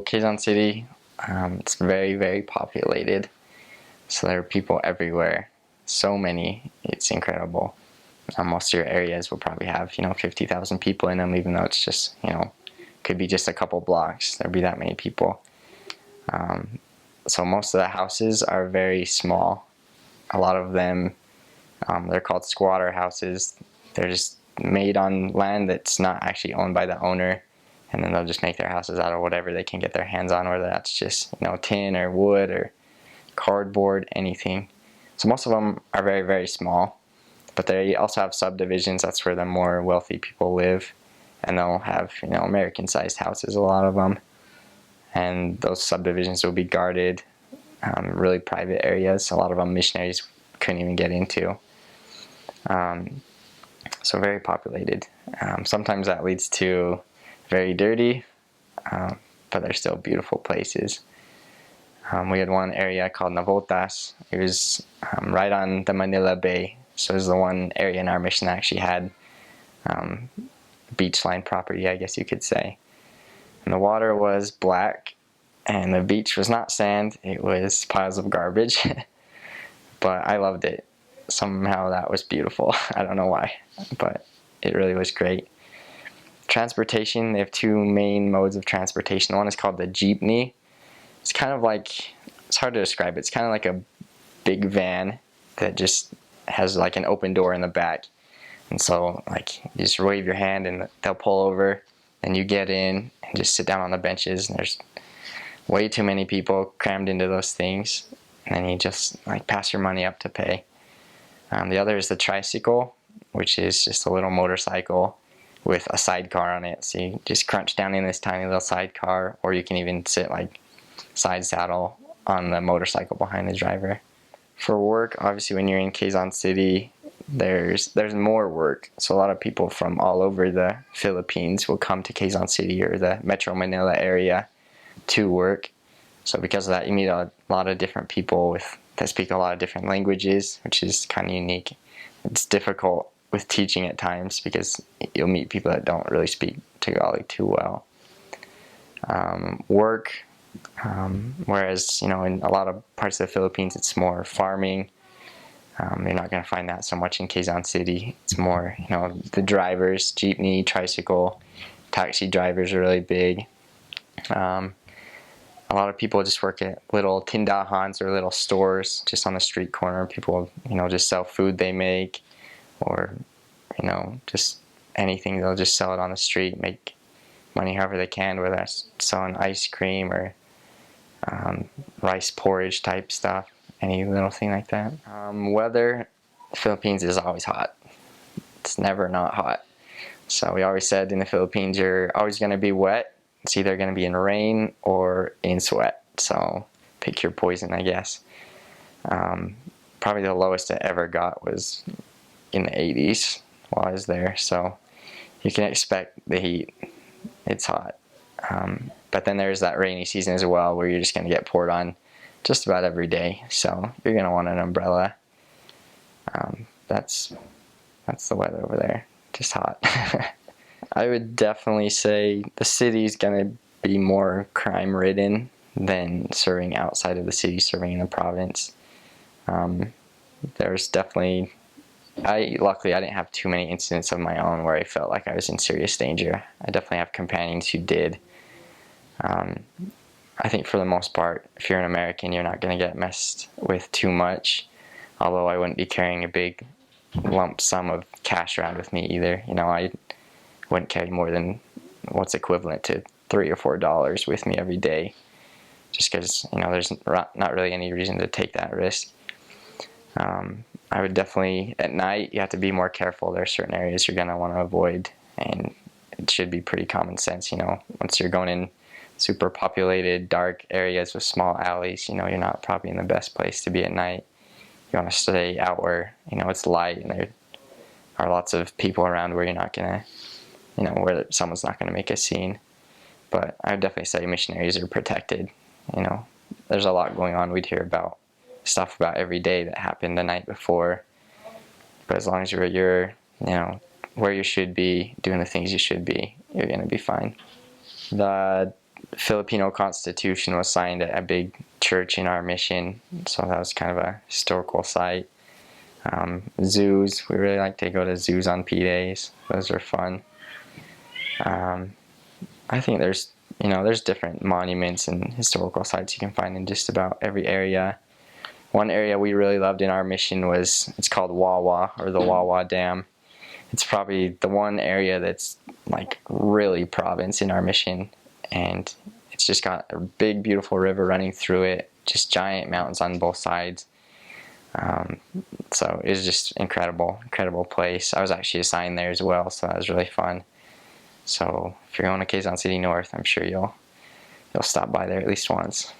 Quezon City, it's very, very populated. So there are people everywhere. So many. It's incredible. Most of your areas will probably have, 50,000 people in them, even though it's just, could be just a couple blocks. There'll be that many people. So most of the houses are very small. A lot of them, they're called squatter houses. They're just made on land that's not actually owned by the owner. And then they'll just make their houses out of whatever they can get their hands on, whether that's just, tin or wood or cardboard, anything. So most of them are very, very small. But they also have subdivisions. That's where the more wealthy people live. And they'll have, American-sized houses, a lot of them. And those subdivisions will be guarded, really private areas. A lot of them missionaries couldn't even get into. So very populated. Sometimes that leads to very dirty, but they're still beautiful places. We had one area called Navotas. It was right on the Manila Bay. So it was the one area in our mission that actually had beachline property, I guess you could say. And the water was black, and the beach was not sand. It was piles of garbage. But I loved it. Somehow that was beautiful. I don't know why, but it really was great. Transportation, they have two main modes of transportation. One is called the jeepney. It's kind of like, it's hard to describe it. It's kind of like a big van that just has like an open door in the back. And so like you just wave your hand and they'll pull over and you get in and just sit down on the benches, and there's way too many people crammed into those things. And then you just like pass your money up to pay. The other is the tricycle, which is just a little motorcycle with a sidecar on it. So you just crunch down in this tiny little sidecar, or you can even sit like side saddle on the motorcycle behind the driver. For work, obviously when you're in Quezon City, there's more work. So a lot of people from all over the Philippines will come to Quezon City or the Metro Manila area to work. So because of that, you meet a lot of different people that speak a lot of different languages, which is kind of unique. It's difficult with teaching at times because you'll meet people that don't really speak Tagalog too well. Work, whereas in a lot of parts of the Philippines it's more farming. You're not going to find that so much in Quezon City. It's more, the drivers, jeepney, tricycle, taxi drivers are really big. A lot of people just work at little tindahans or little stores just on the street corner. People, just sell food they make, or, just anything. They'll just sell it on the street, make money however they can, whether that's selling ice cream or rice porridge type stuff, any little thing like that. Weather, Philippines is always hot. It's never not hot. So we always said in the Philippines, you're always going to be wet. It's either going to be in rain or in sweat. So pick your poison, I guess. Probably the lowest it ever got was in the 80s while I was there. So you can expect the heat. It's hot. But then there's that rainy season as well where you're just going to get poured on just about every day. So you're going to want an umbrella. That's the weather over there. Just hot. I would definitely say the city's going to be more crime-ridden than serving outside of the city, serving in the province. There's definitely... Luckily, I didn't have too many incidents of my own where I felt like I was in serious danger. I definitely have companions who did. I think for the most part, if you're an American, you're not going to get messed with too much. Although I wouldn't be carrying a big lump sum of cash around with me either. I wouldn't carry more than what's equivalent to $3 or $4 with me every day. Just because, there's not really any reason to take that risk. I would definitely, at night, you have to be more careful. There are certain areas you're going to want to avoid, and it should be pretty common sense, once you're going in super populated, dark areas with small alleys, you're not probably in the best place to be at night. You want to stay out where, it's light and there are lots of people around where you're not going to, where someone's not going to make a scene. But I would definitely say missionaries are protected. There's a lot going on. We'd hear about stuff about every day that happened the night before. But as long as you're where you should be, doing the things you should be, you're going to be fine. The Filipino Constitution was signed at a big church in our mission, so that was kind of a historical site. Zoos, we really like to go to zoos on P-days. Those are fun. I think there's different monuments and historical sites you can find in just about every area. One area we really loved in our mission it's called Wawa, or the Wawa Dam. It's probably the one area that's like really province in our mission, and it's just got a big beautiful river running through it, just giant mountains on both sides. So it was just incredible place. I was actually assigned there as well, so that was really fun. So if you're going to Quezon City North, I'm sure you'll stop by there at least once.